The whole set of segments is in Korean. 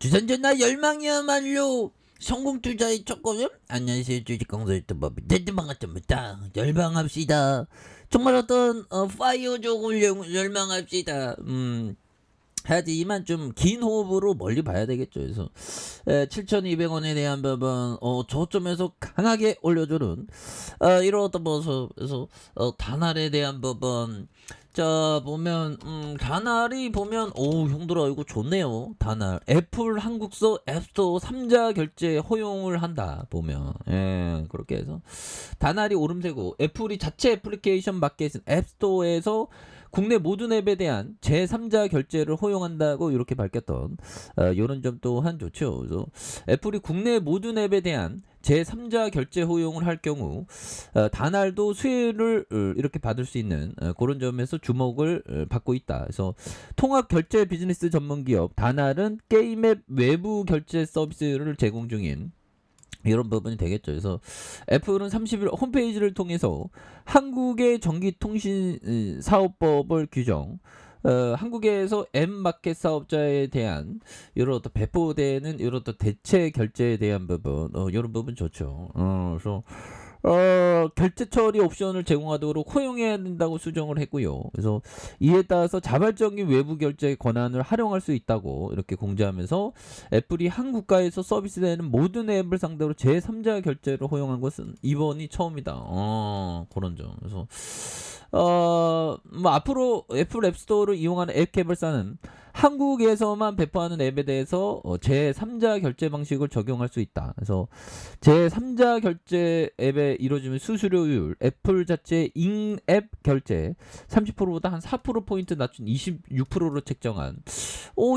주선전 나 열망이야말로 성공 투자의 첫걸음. 안녕하세요, 주식강사 유튜버 반갑습니다. 열망합시다. 정말 어떤 파이어족을 열망합시다. 하지만 좀 긴 호흡으로 멀리 봐야 되겠죠. 그래서 7,200원에 대한 부분 저점에서 강하게 올려주는 이런 어떤 모습에서 단알에 대한 부분. 자 보면 단알이 보면 오 형들아 이거 좋네요. 단알 애플 한국서 앱스토어 3자 결제 허용을 한다 보면 그렇게 해서 단알이 오름세고 애플이 자체 애플리케이션 마켓인 앱스토어에서 국내 모든 앱에 대한 제3자 결제를 허용한다고 이렇게 밝혔던 이런 점 또한 좋죠. 그래서 애플이 국내 모든 앱에 대한 제3자 결제 허용을 할 경우 단알도 수혜를 이렇게 받을 수 있는 그런 점에서 주목을 받고 있다. 그래서 통합 결제 비즈니스 전문 기업 단알은 게임 앱 외부 결제 서비스를 제공 중인 이런 부분이 되겠죠. 그래서 애플은 30일 홈페이지를 통해서 한국의 전기통신 사업법을 규정, 한국에서 앱마켓 사업자에 대한 이런 어떤 배포되는 이런 어떤 대체 결제에 대한 부분, 이런 부분 좋죠. 그래서 결제 처리 옵션을 제공하도록 허용해야 된다고 수정을 했고요. 그래서 이에 따라서 자발적인 외부 결제 권한을 활용할 수 있다고 이렇게 공지하면서 애플이 한국가에서 서비스되는 모든 앱을 상대로 제3자 결제를 허용한 것은 이번이 처음이다. 그런 점. 그래서 뭐 앞으로 애플 앱스토어를 이용하는 앱 개발사는 한국에서만 배포하는 앱에 대해서 제3자 결제 방식을 적용할 수 있다. 그래서 제3자 결제 앱에 이루어지는 수수료율, 애플 자체 인앱 결제 30%보다 한 4%포인트 낮춘 26%로 책정한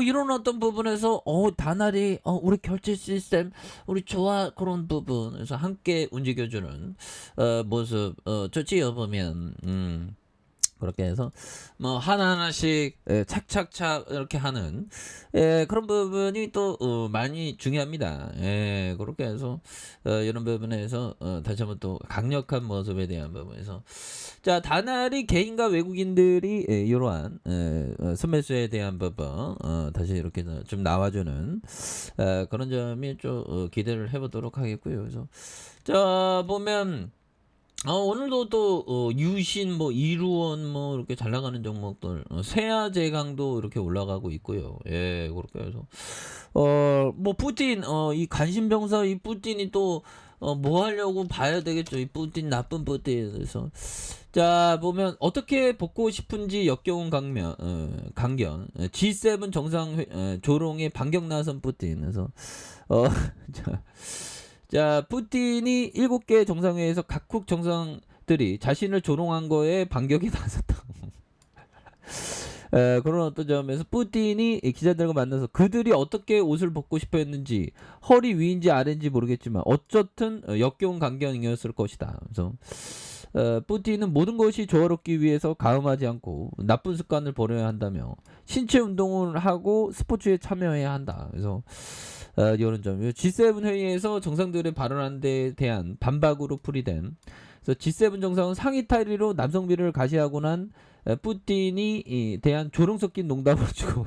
이런 어떤 부분에서 단알이 우리 결제 시스템 우리 좋아 그런 부분에서 함께 움직여주는 모습 좋지요 보면 그렇게 해서 뭐 하나하나씩 착착착 이렇게 하는 그런 부분이 또 많이 중요합니다. 그렇게 해서 이런 부분에서 다시 한번 또 강력한 모습에 대한 부분에서 자 단알이 개인과 외국인들이 이러한 순매수에 대한 부분 다시 이렇게 좀 나와주는 그런 점이 좀 기대를 해보도록 하겠고요. 그래서 자 보면 오늘도 또 유신 뭐 이루원 뭐 이렇게 잘 나가는 종목들 세아제강도 이렇게 올라가고 있고요. 그렇게 해서 뭐 푸틴 이 간신병사 이 푸틴이 또 뭐 하려고 봐야 되겠죠. 이 푸틴 나쁜 푸틴. 그래서 자 보면 어떻게 벗고 싶은지 역겨운 강견 G7 정상 조롱에 반격 나선 푸틴. 그래서 자 푸틴이 7개 정상회의에서 각국 정상들이 자신을 조롱한 거에 반격이 나섰다. 그런 어떤 점에서 푸틴이 기자들과 만나서 그들이 어떻게 옷을 벗고 싶어 했는지 허리 위인지 아래인지 모르겠지만 어쨌든 역겨운 강경이었을 것이다. 그래서 푸틴은 모든 것이 조화롭기 위해서 가음하지 않고 나쁜 습관을 버려야 한다며 신체 운동을 하고 스포츠에 참여해야 한다. 그래서 이런 점. G7 회의에서 정상들의 발언한 데 대한 반박으로 풀이된. 그래서 G7 정상은 상의 탈의로 남성비를 가시하고 난 푸틴이 대한 조롱 섞인 농담을 주고.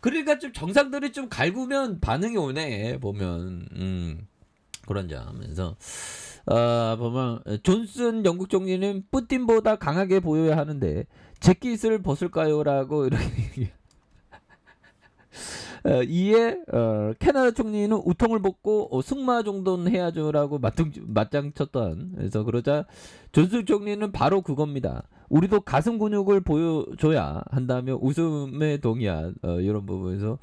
그러니까 좀 정상들이 좀 갈구면 반응이 오네 보면 그런 점에서 보면 존슨 영국 총리는 푸틴보다 강하게 보여야 하는데 재킷을 벗을까요라고 이렇게 이에 캐나다 총리는 우통을 벗고 승마 정도는 해야죠라고 맞장쳤던. 그래서 그러자 존슨 총리는 바로 그겁니다. 우리도 가슴 근육을 보여줘야 한다며 웃음에 동의한 이런 부분에서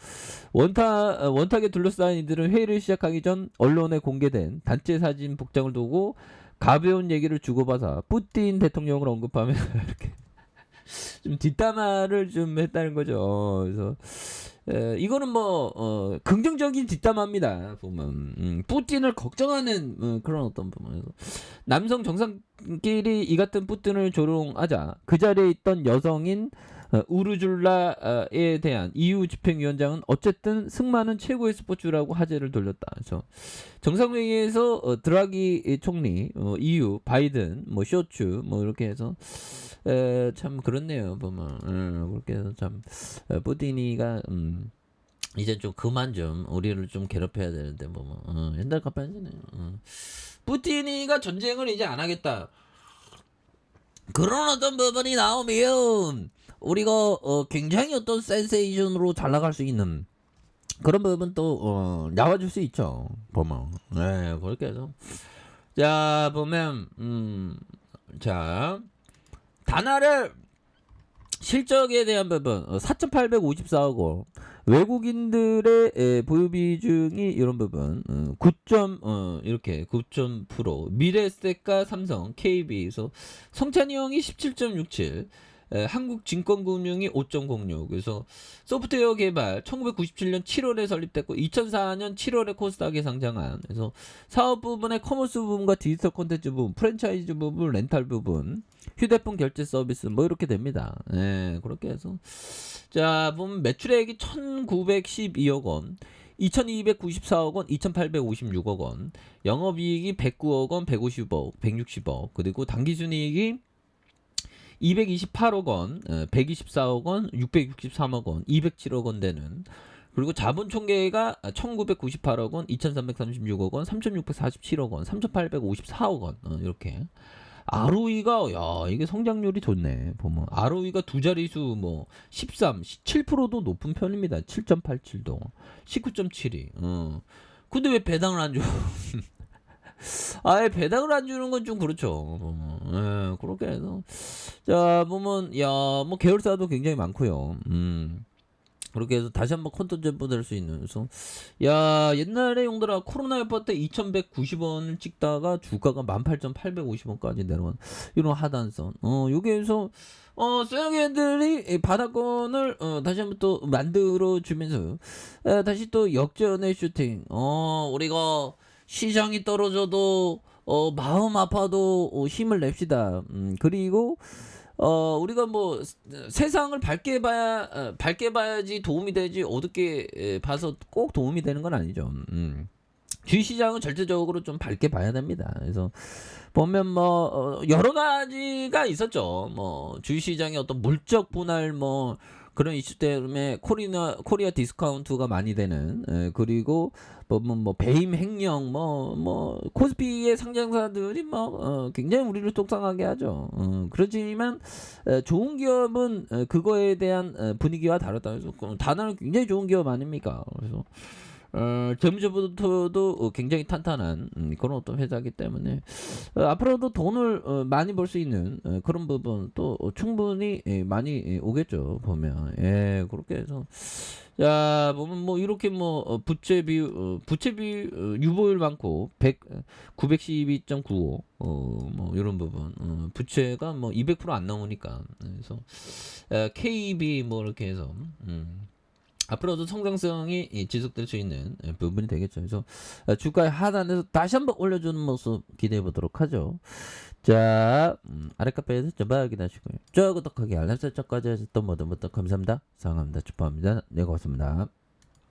원탁에 둘러싸인 이들은 회의를 시작하기 전 언론에 공개된 단체 사진 복장을 두고 가벼운 얘기를 주고받아 푸틴 대통령을 언급하며 이렇게 좀 뒷담화를 좀 했다는 거죠. 그래서 이거는 뭐 긍정적인 뒷담화입니다. 보면 푸틴을 걱정하는 그런 어떤 부분에서 남성 정상끼리 이 같은 푸틴을 조롱하자 그 자리에 있던 여성인 우르줄라에 대한 EU 집행위원장은 어쨌든 승마는 최고의 스포츠라고 화제를 돌렸다. 그래서 정상회의에서 드라기 총리, EU 바이든, 뭐 쇼츠, 뭐 이렇게 해서 참 그렇네요. 보면 그렇게 해서 참 푸틴이가 이제 좀 그만 좀 우리를 좀 괴롭혀야 되는데 옛날 값아니네. 푸틴이가 전쟁을 이제 안 하겠다. 그런 어떤 부분이 나오면 우리가 굉장히 어떤 센세이션으로 잘 나갈 수 있는 그런 부분 또 나와줄 수 있죠. 보면 네 그렇게 해서 자 보면 자 다나를 실적에 대한 부분 4,854억 원 외국인들의 보유 비중이 이런 부분 9점 이렇게 9% 미래에셋과 삼성 KB에서 성찬이 형이 17.67 한국증권금융이 5.06 그래서 소프트웨어 개발 1997년 7월에 설립됐고 2004년 7월에 코스닥에 상장한 그래서 사업 부분의 커머스 부분과 디지털 콘텐츠 부분 프랜차이즈 부분 렌탈 부분 휴대폰 결제 서비스 뭐 이렇게 됩니다. 네, 그렇게 해서 자 보면 매출액이 1912억 원 2294억 원, 2856억 원, 영업이익이 109억 원, 150억, 160억, 그리고 당기순이익이 228억 원, 124억 원, 663억 원, 207억 원 되는 그리고 자본 총계가 1998억 원, 2336억 원, 3647억 원, 3854억 원 이렇게 ROE가 야 이게 성장률이 좋네 보면 ROE가 두 자릿수 뭐 13, 7%도 높은 편입니다. 7.87도 19.72 근데 왜 배당을 안 줘? 아예 배당을 안 주는 건 좀 그렇죠. 예, 그렇게 해서 자 보면 야 뭐 계열사도 굉장히 많고요. 그렇게 해서 다시 한번 컨텐츠 될 수 있는 그래서 야 옛날에 용들아 코로나 여파 때 2,190원을 찍다가 주가가 18,850원까지 내려간 이런 하단선 요게 해서 쏘영이들이 바닥권을 다시 한번 또 만들어 주면서 다시 또 역전의 슈팅 우리가 시장이 떨어져도 마음 아파도 힘을 냅시다. 그리고 우리가 뭐 세상을 밝게 봐야지 도움이 되지 어둡게 봐서 꼭 도움이 되는 건 아니죠. 주식시장은 절대적으로 좀 밝게 봐야 됩니다. 그래서 보면 뭐 여러 가지가 있었죠. 뭐 주식시장의 어떤 물적 분할 뭐 그런 이슈 때문에 코리아 디스카운트가 많이 되는 그리고 뭐 배임 횡령 뭐 코스피의 상장사들이 굉장히 우리를 속상하게 하죠. 그렇지만 좋은 기업은 그거에 대한 분위기와 다르다. 그래서 다나는 굉장히 좋은 기업 아닙니까? 그래서 재무제부터도 굉장히 탄탄한 그런 어떤 회사이기 때문에 앞으로도 돈을 많이 벌 수 있는 그런 부분 또 충분히 많이 오겠죠 보면 예 그렇게 해서 자 보면 뭐 이렇게 뭐 부채 비율 유보율 많고 912.95 뭐 이런 부분 부채가 뭐 200%안 나오니까 그래서 KB 뭐 이렇게 해서 앞으로도 성장성이 지속될 수 있는 부분이 되겠죠. 그래서 주가의 하단에서 다시 한번 올려주는 모습 기대해 보도록 하죠. 자, 아래 카페에서 전방 확인하시고요. 저 구독하기 알람 설정까지 하셨던 모두 감사합니다. 사랑합니다. 축하합니다. 네, 고맙습니다.